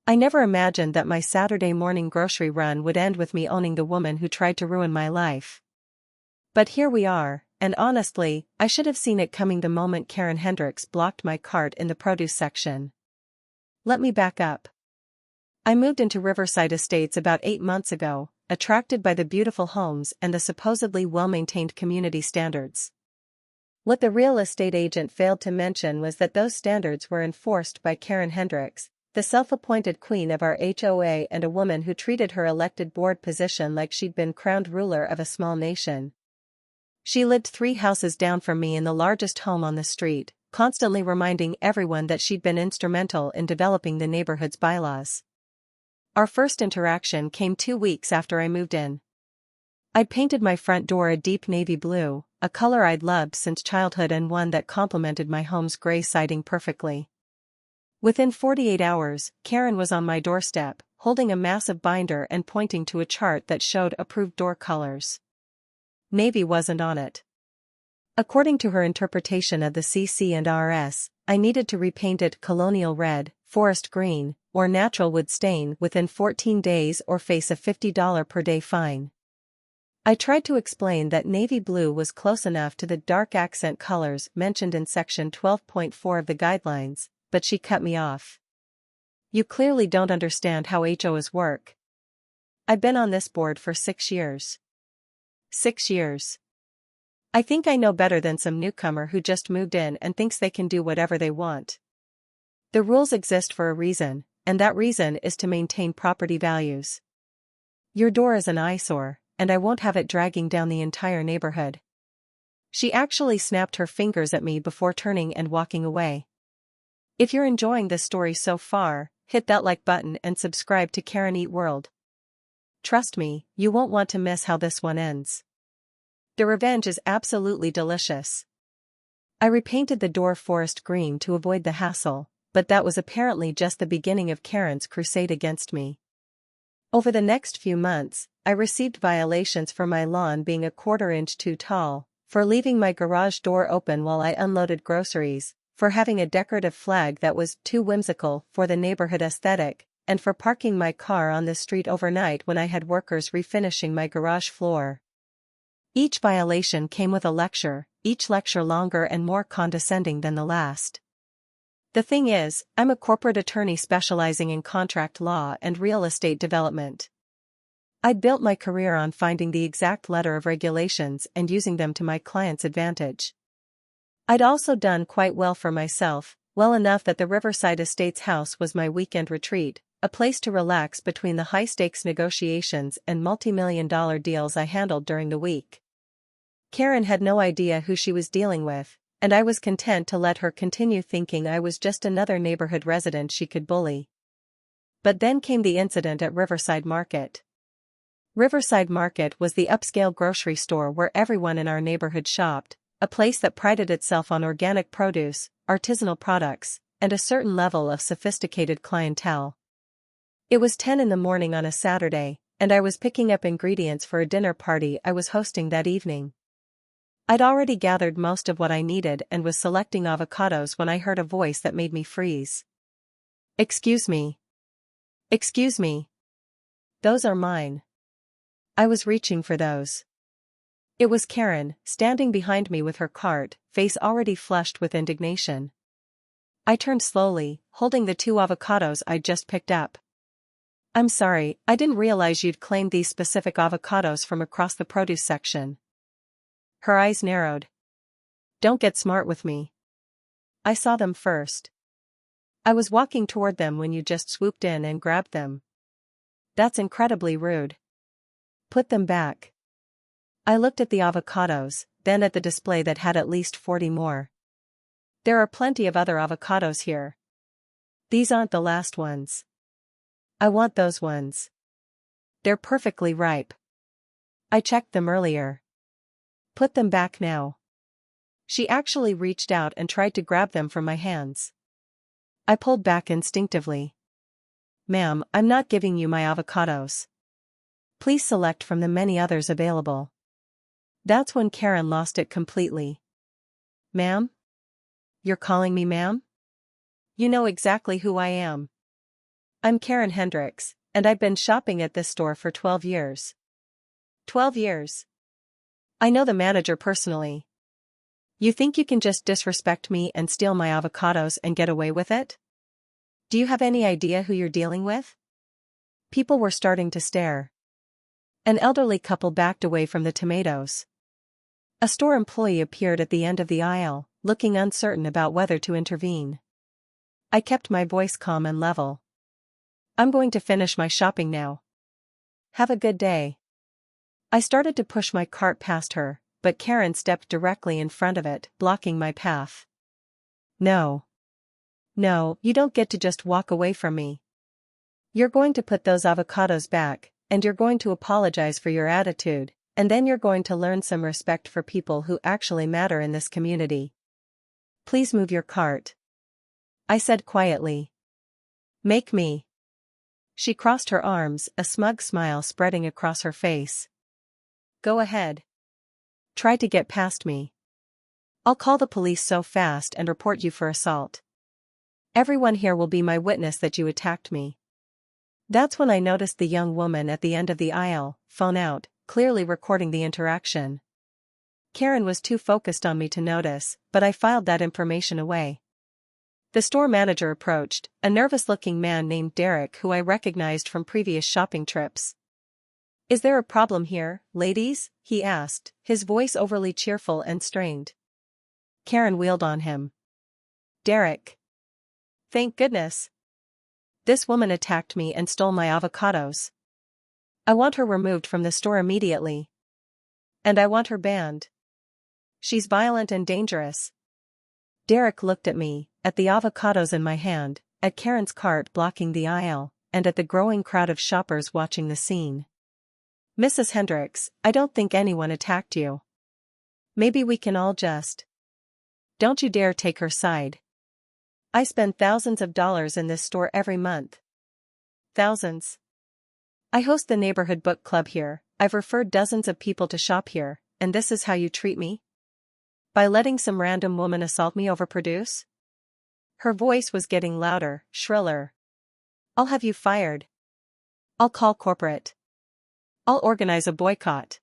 I never imagined that my Saturday morning grocery run would end with me owning the woman who tried to ruin my life. But here we are, and honestly, I should have seen it coming the moment Karen Hendricks blocked my cart in the produce section. Let me back up. I moved into Riverside Estates about 8 months ago, attracted by the beautiful homes and the supposedly well-maintained community standards. What the real estate agent failed to mention was that those standards were enforced by Karen Hendricks, the self-appointed queen of our HOA and a woman who treated her elected board position like she'd been crowned ruler of a small nation. She lived 3 houses down from me in the largest home on the street, constantly reminding everyone that she'd been instrumental in developing the neighborhood's bylaws. Our first interaction came 2 weeks after I moved in. I'd painted my front door a deep navy blue, a color I'd loved since childhood and one that complemented my home's gray siding perfectly. Within 48 hours, Karen was on my doorstep, holding a massive binder and pointing to a chart that showed approved door colors. Navy wasn't on it. According to her interpretation of the CC&RS, I needed to repaint it colonial red, forest green, or natural wood stain within 14 days or face a $50 per day fine. I tried to explain that navy blue was close enough to the dark accent colors mentioned in section 12.4 of the guidelines, but she cut me off. You clearly don't understand how HOAs work. I've been on this board for 6 years. 6 years. I think I know better than some newcomer who just moved in and thinks they can do whatever they want. The rules exist for a reason, and that reason is to maintain property values. Your door is an eyesore, and I won't have it dragging down the entire neighborhood. She actually snapped her fingers at me before turning and walking away. If you're enjoying this story so far, hit that like button and subscribe to Karen Eat World. Trust me, you won't want to miss how this one ends. The revenge is absolutely delicious. I repainted the door forest green to avoid the hassle, but that was apparently just the beginning of Karen's crusade against me. Over the next few months, I received violations for my lawn being a 1/4 inch too tall, for leaving my garage door open while I unloaded groceries, for having a decorative flag that was too whimsical for the neighborhood aesthetic, and for parking my car on the street overnight when I had workers refinishing my garage floor. Each violation came with a lecture, each lecture longer and more condescending than the last. The thing is, I'm a corporate attorney specializing in contract law and real estate development. I'd built my career on finding the exact letter of regulations and using them to my client's advantage. I'd also done quite well for myself, well enough that the Riverside Estates house was my weekend retreat, a place to relax between the high-stakes negotiations and multi-million-dollar deals I handled during the week. Karen had no idea who she was dealing with, and I was content to let her continue thinking I was just another neighborhood resident she could bully. But then came the incident at Riverside Market. Riverside Market was the upscale grocery store where everyone in our neighborhood shopped, a place that prided itself on organic produce, artisanal products, and a certain level of sophisticated clientele. It was 10 in the morning on a Saturday, and I was picking up ingredients for a dinner party I was hosting that evening. I'd already gathered most of what I needed and was selecting avocados when I heard a voice that made me freeze. "Excuse me. Excuse me. Those are mine." I was reaching for those. It was Karen, standing behind me with her cart, face already flushed with indignation. I turned slowly, holding the 2 avocados I'd just picked up. "I'm sorry, I didn't realize you'd claimed these specific avocados from across the produce section." Her eyes narrowed. "Don't get smart with me. I saw them first. I was walking toward them when you just swooped in and grabbed them. That's incredibly rude. Put them back." I looked at the avocados, then at the display that had at least 40 more. "There are plenty of other avocados here. These aren't the last ones. I want those ones. They're perfectly ripe. I checked them earlier. Put them back now." She actually reached out and tried to grab them from my hands. I pulled back instinctively. "Ma'am, I'm not giving you my avocados. Please select from the many others available." That's when Karen lost it completely. "Ma'am? You're calling me ma'am? You know exactly who I am." I'm Karen Hendricks, and I've been shopping at this store for 12 years. 12 years. I know the manager personally. You think you can just disrespect me and steal my avocados and get away with it? Do you have any idea who you're dealing with? People were starting to stare. An elderly couple backed away from the tomatoes. A store employee appeared at the end of the aisle, looking uncertain about whether to intervene. I kept my voice calm and level. I'm going to finish my shopping now. Have a good day. I started to push my cart past her, but Karen stepped directly in front of it, blocking my path. No. No, you don't get to just walk away from me. You're going to put those avocados back, and you're going to apologize for your attitude, and then you're going to learn some respect for people who actually matter in this community. Please move your cart. I said quietly. Make me. She crossed her arms, a smug smile spreading across her face. Go ahead. Try to get past me. I'll call the police so fast and report you for assault. Everyone here will be my witness that you attacked me. That's when I noticed the young woman at the end of the aisle, phone out, clearly recording the interaction. Karen was too focused on me to notice, but I filed that information away. The store manager approached, a nervous-looking man named Derek who I recognized from previous shopping trips. Is there a problem here, ladies? He asked, his voice overly cheerful and strained. Karen wheeled on him. Derek. Thank goodness. This woman attacked me and stole my avocados. I want her removed from the store immediately. And I want her banned. She's violent and dangerous. Derek looked at me, at the avocados in my hand, at Karen's cart blocking the aisle, and at the growing crowd of shoppers watching the scene. Mrs. Hendricks, I don't think anyone attacked you. Maybe we can all just. Don't you dare take her side. I spend thousands of dollars in this store every month. Thousands. I host the neighborhood book club here, I've referred dozens of people to shop here, and this is how you treat me? By letting some random woman assault me over produce? Her voice was getting louder, shriller. I'll have you fired. I'll call corporate. I'll organize a boycott.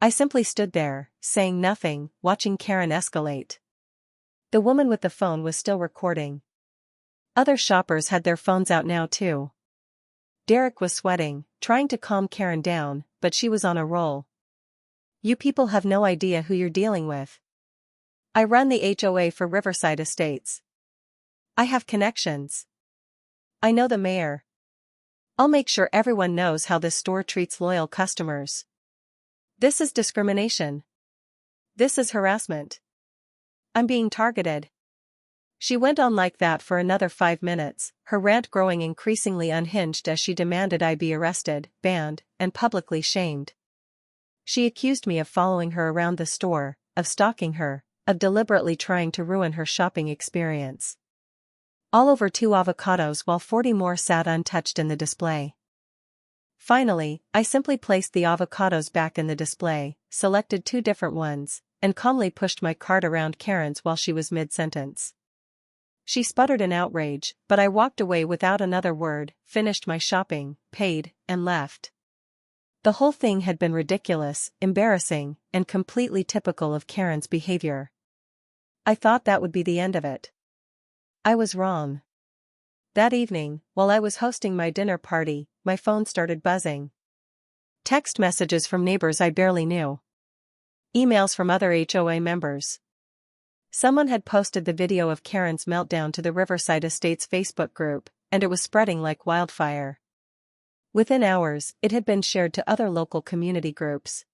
I simply stood there, saying nothing, watching Karen escalate. The woman with the phone was still recording. Other shoppers had their phones out now too. Derek was sweating, trying to calm Karen down, but she was on a roll. You people have no idea who you're dealing with. I run the HOA for Riverside Estates. I have connections. I know the mayor. I'll make sure everyone knows how this store treats loyal customers. This is discrimination. This is harassment. I'm being targeted. She went on like that for another 5 minutes, her rant growing increasingly unhinged as she demanded I be arrested, banned, and publicly shamed. She accused me of following her around the store, of stalking her, of deliberately trying to ruin her shopping experience. All over 2 avocados while 40 more sat untouched in the display. Finally, I simply placed the avocados back in the display, selected 2 different ones, and calmly pushed my cart around Karen's while she was mid-sentence. She sputtered in outrage, but I walked away without another word, finished my shopping, paid, and left. The whole thing had been ridiculous, embarrassing, and completely typical of Karen's behavior. I thought that would be the end of it. I was wrong. That evening, while I was hosting my dinner party, my phone started buzzing. Text messages from neighbors I barely knew. Emails from other HOA members. Someone had posted the video of Karen's meltdown to the Riverside Estates Facebook group, and it was spreading like wildfire. Within hours, it had been shared to other local community groups.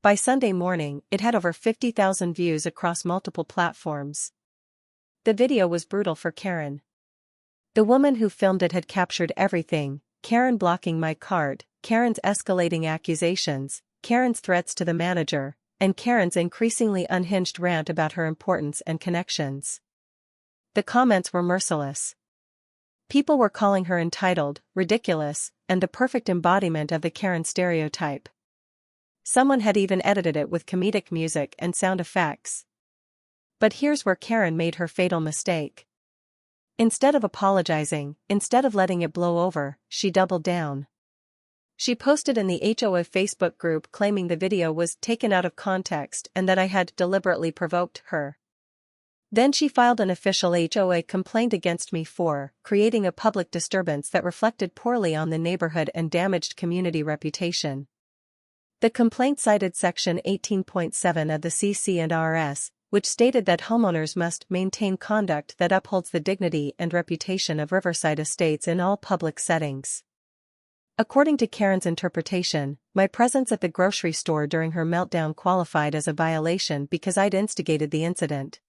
By Sunday morning, it had over 50,000 views across multiple platforms. The video was brutal for Karen. The woman who filmed it had captured everything: Karen blocking my cart, Karen's escalating accusations, Karen's threats to the manager, and Karen's increasingly unhinged rant about her importance and connections. The comments were merciless. People were calling her entitled, ridiculous, and the perfect embodiment of the Karen stereotype. Someone had even edited it with comedic music and sound effects. But here's where Karen made her fatal mistake. Instead of apologizing, instead of letting it blow over, she doubled down. She posted in the HOA Facebook group claiming the video was taken out of context and that I had deliberately provoked her. Then she filed an official HOA complaint against me for creating a public disturbance that reflected poorly on the neighborhood and damaged community reputation. The complaint cited Section 18.7 of the CC&RS, which stated that homeowners must maintain conduct that upholds the dignity and reputation of Riverside Estates in all public settings. According to Karen's interpretation, my presence at the grocery store during her meltdown qualified as a violation because I'd instigated the incident.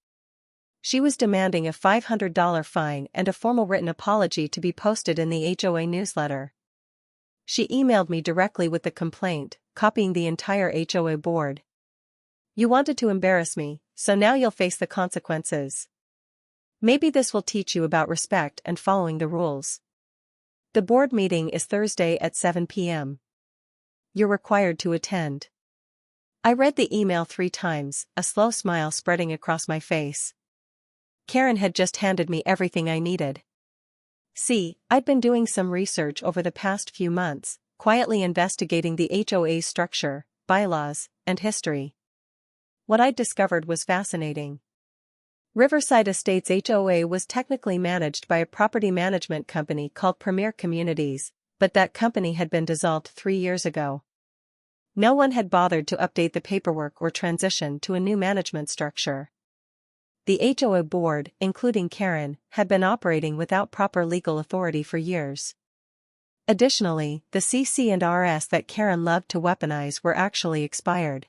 She was demanding a $500 fine and a formal written apology to be posted in the HOA newsletter. She emailed me directly with the complaint, copying the entire HOA board. "You wanted to embarrass me, so now you'll face the consequences. Maybe this will teach you about respect and following the rules. The board meeting is Thursday at 7 p.m. You're required to attend." I read the email 3 times, a slow smile spreading across my face. Karen had just handed me everything I needed. See, I'd been doing some research over the past few months, quietly investigating the HOA's structure, bylaws, and history. What I'd discovered was fascinating. Riverside Estates HOA was technically managed by a property management company called Premier Communities, but that company had been dissolved 3 years ago. No one had bothered to update the paperwork or transition to a new management structure. The HOA board, including Karen, had been operating without proper legal authority for years. Additionally, the CC&RS that Karen loved to weaponize were actually expired.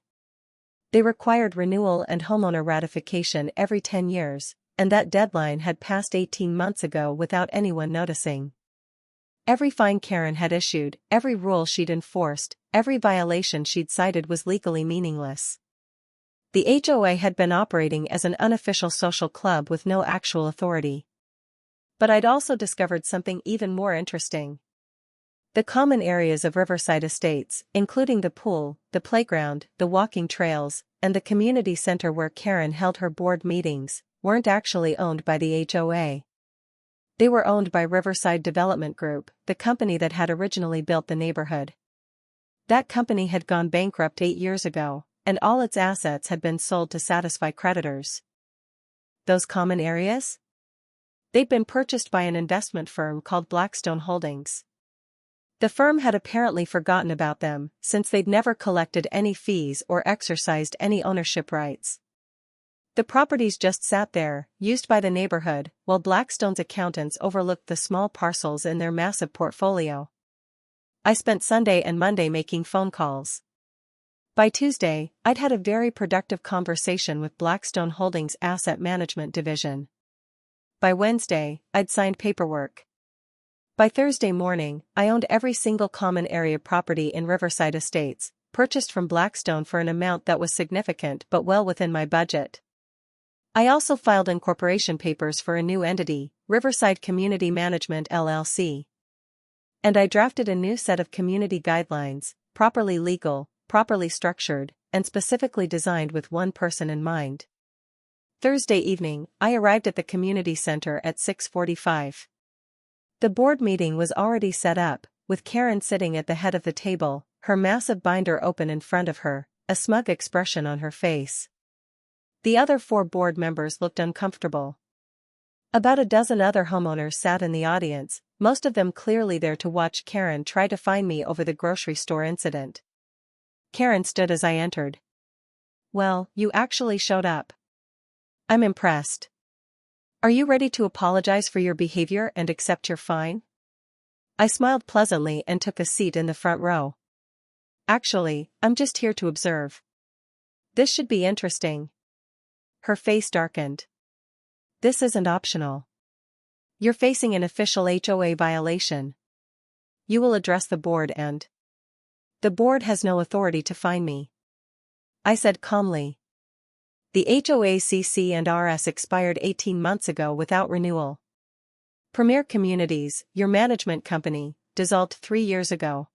They required renewal and homeowner ratification every 10 years, and that deadline had passed 18 months ago without anyone noticing. Every fine Karen had issued, every rule she'd enforced, every violation she'd cited was legally meaningless. The HOA had been operating as an unofficial social club with no actual authority. But I'd also discovered something even more interesting. The common areas of Riverside Estates, including the pool, the playground, the walking trails, and the community center where Karen held her board meetings, weren't actually owned by the HOA. They were owned by Riverside Development Group, the company that had originally built the neighborhood. That company had gone bankrupt 8 years ago, and all its assets had been sold to satisfy creditors. Those common areas? They'd been purchased by an investment firm called Blackstone Holdings. The firm had apparently forgotten about them, since they'd never collected any fees or exercised any ownership rights. The properties just sat there, used by the neighborhood, while Blackstone's accountants overlooked the small parcels in their massive portfolio. I spent Sunday and Monday making phone calls. By Tuesday, I'd had a very productive conversation with Blackstone Holdings' asset management division. By Wednesday, I'd signed paperwork. By Thursday morning, I owned every single common area property in Riverside Estates, purchased from Blackstone for an amount that was significant but well within my budget. I also filed incorporation papers for a new entity, Riverside Community Management LLC. And I drafted a new set of community guidelines, properly legal, properly structured, and specifically designed with one person in mind. Thursday evening, I arrived at the community center at 6:45. The board meeting was already set up, with Karen sitting at the head of the table, her massive binder open in front of her, a smug expression on her face. The other 4 board members looked uncomfortable. About a dozen other homeowners sat in the audience, most of them clearly there to watch Karen try to find me over the grocery store incident. Karen stood as I entered. "Well, you actually showed up. I'm impressed. Are you ready to apologize for your behavior and accept your fine?" I smiled pleasantly and took a seat in the front row. "Actually, I'm just here to observe. This should be interesting." Her face darkened. "This isn't optional. You're facing an official HOA violation. You will address the board and..." "The board has no authority to fine me," I said calmly. "The HOA CC&RS expired 18 months ago without renewal. Premier Communities, your management company, dissolved 3 years ago.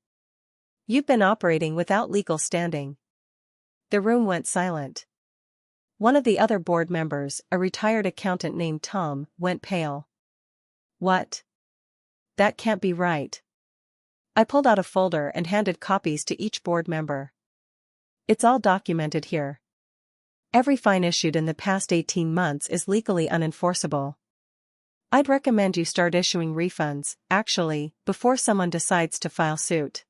You've been operating without legal standing." The room went silent. One of the other board members, a retired accountant named Tom, went pale. What? That can't be right. I pulled out a folder and handed copies to each board member. It's all documented here. Every fine issued in the past 18 months is legally unenforceable. I'd recommend you start issuing refunds, actually, before someone decides to file suit.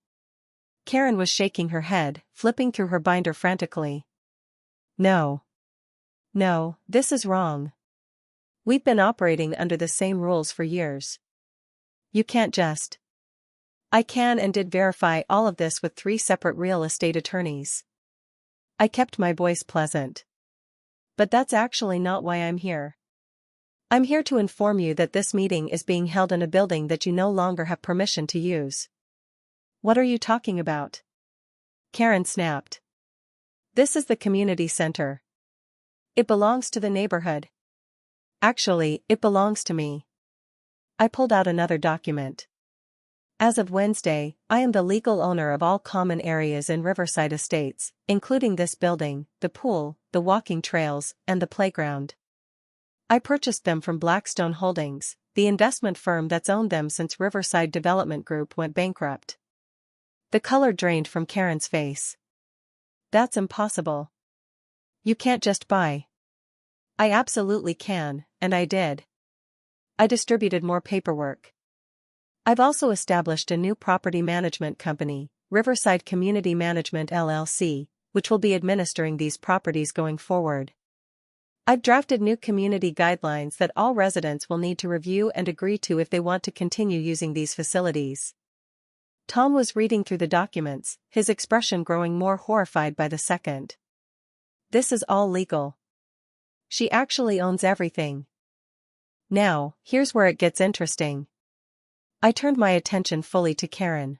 Karen was shaking her head, flipping through her binder frantically. No. No, this is wrong. We've been operating under the same rules for years. You can't just. I can and did verify all of this with 3 separate real estate attorneys. I kept my voice pleasant. But that's actually not why I'm here. I'm here to inform you that this meeting is being held in a building that you no longer have permission to use. What are you talking about? Karen snapped. This is the community center. It belongs to the neighborhood. Actually, it belongs to me. I pulled out another document. As of Wednesday, I am the legal owner of all common areas in Riverside Estates, including this building, the pool, the walking trails, and the playground. I purchased them from Blackstone Holdings, the investment firm that's owned them since Riverside Development Group went bankrupt. The color drained from Karen's face. That's impossible. You can't just buy. I absolutely can, and I did. I distributed more paperwork. I've also established a new property management company, Riverside Community Management LLC, which will be administering these properties going forward. I've drafted new community guidelines that all residents will need to review and agree to if they want to continue using these facilities. Tom was reading through the documents, his expression growing more horrified by the second. This is all legal. She actually owns everything. Now, here's where it gets interesting. I turned my attention fully to Karen.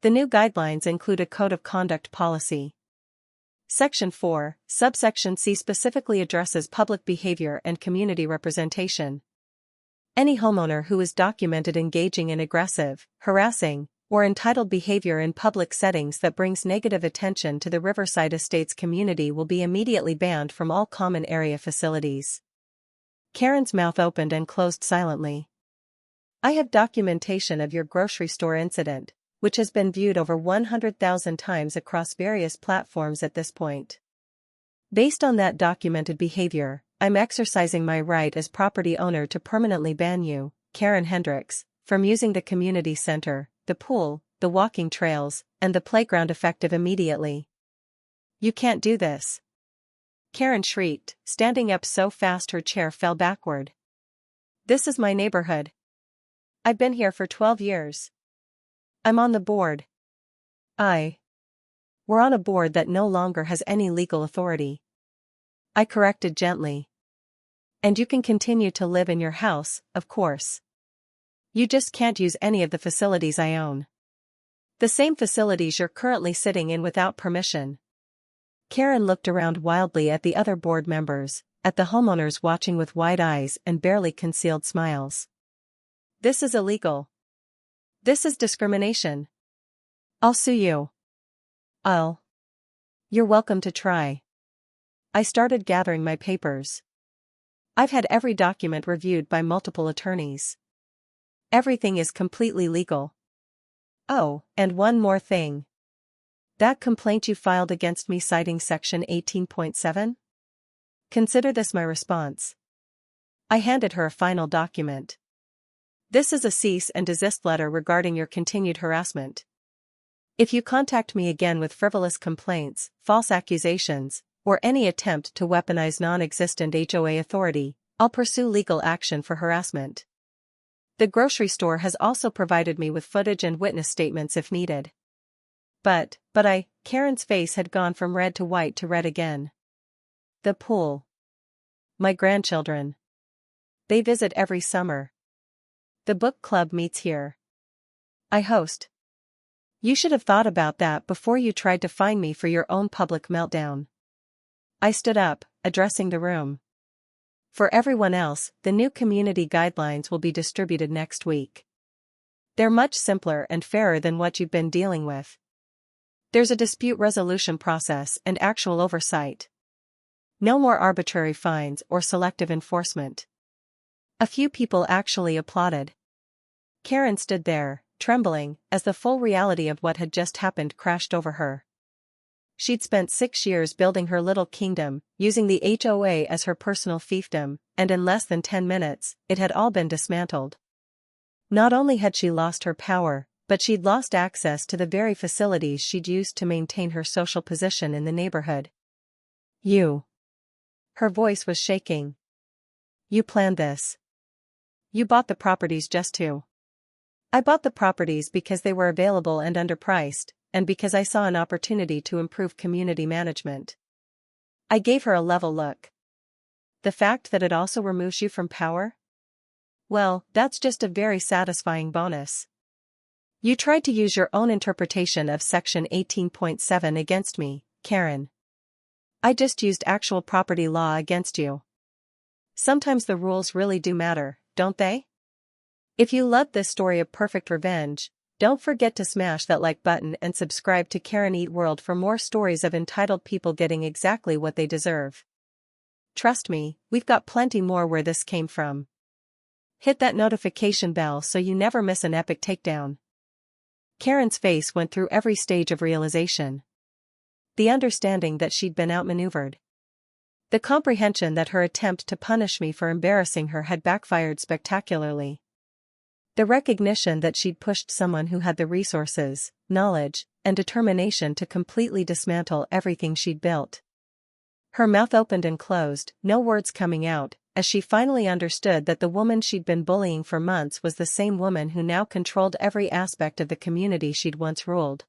The new guidelines include a code of conduct policy. Section 4, subsection C specifically addresses public behavior and community representation. Any homeowner who is documented engaging in aggressive, harassing, or entitled behavior in public settings that brings negative attention to the Riverside Estates community will be immediately banned from all common area facilities. Karen's mouth opened and closed silently. I have documentation of your grocery store incident, which has been viewed over 100,000 times across various platforms at this point. Based on that documented behavior, I'm exercising my right as property owner to permanently ban you, Karen Hendricks, from using the community center, the pool, the walking trails, and the playground effective immediately. You can't do this. Karen shrieked, standing up so fast her chair fell backward. This is my neighborhood. I've been here for 12 years. I'm on the board. We're on a board that no longer has any legal authority. I corrected gently. And you can continue to live in your house, of course. You just can't use any of the facilities I own. The same facilities you're currently sitting in without permission. Karen looked around wildly at the other board members, at the homeowners watching with wide eyes and barely concealed smiles. This is illegal. This is discrimination. I'll sue you. You're welcome to try. I started gathering my papers. I've had every document reviewed by multiple attorneys. Everything is completely legal. Oh, and one more thing. That complaint you filed against me citing Section 18.7? Consider this my response. I handed her a final document. This is a cease and desist letter regarding your continued harassment. If you contact me again with frivolous complaints, false accusations, or any attempt to weaponize non-existent HOA authority, I'll pursue legal action for harassment. The grocery store has also provided me with footage and witness statements if needed. But Karen's face had gone from red to white to red again. The pool. My grandchildren. They visit every summer. The book club meets here. I host. You should have thought about that before you tried to fine me for your own public meltdown. I stood up, addressing the room. For everyone else, the new community guidelines will be distributed next week. They're much simpler and fairer than what you've been dealing with. There's a dispute resolution process and actual oversight. No more arbitrary fines or selective enforcement. A few people actually applauded. Karen stood there, trembling, as the full reality of what had just happened crashed over her. She'd spent 6 years building her little kingdom, using the HOA as her personal fiefdom, and in less than 10 minutes, it had all been dismantled. Not only had she lost her power, but she'd lost access to the very facilities she'd used to maintain her social position in the neighborhood. You. Her voice was shaking. You planned this. You bought the properties just to. I bought the properties because they were available and underpriced, and because I saw an opportunity to improve community management. I gave her a level look. The fact that it also removes you from power? Well, that's just a very satisfying bonus. You tried to use your own interpretation of Section 18.7 against me, Karen. I just used actual property law against you. Sometimes the rules really do matter, don't they? If you loved this story of perfect revenge, don't forget to smash that like button and subscribe to Karen Eat World for more stories of entitled people getting exactly what they deserve. Trust me, we've got plenty more where this came from. Hit that notification bell so you never miss an epic takedown. Karen's face went through every stage of realization. The understanding that she'd been outmaneuvered. The comprehension that her attempt to punish me for embarrassing her had backfired spectacularly. The recognition that she'd pushed someone who had the resources, knowledge, and determination to completely dismantle everything she'd built. Her mouth opened and closed, no words coming out, as she finally understood that the woman she'd been bullying for months was the same woman who now controlled every aspect of the community she'd once ruled.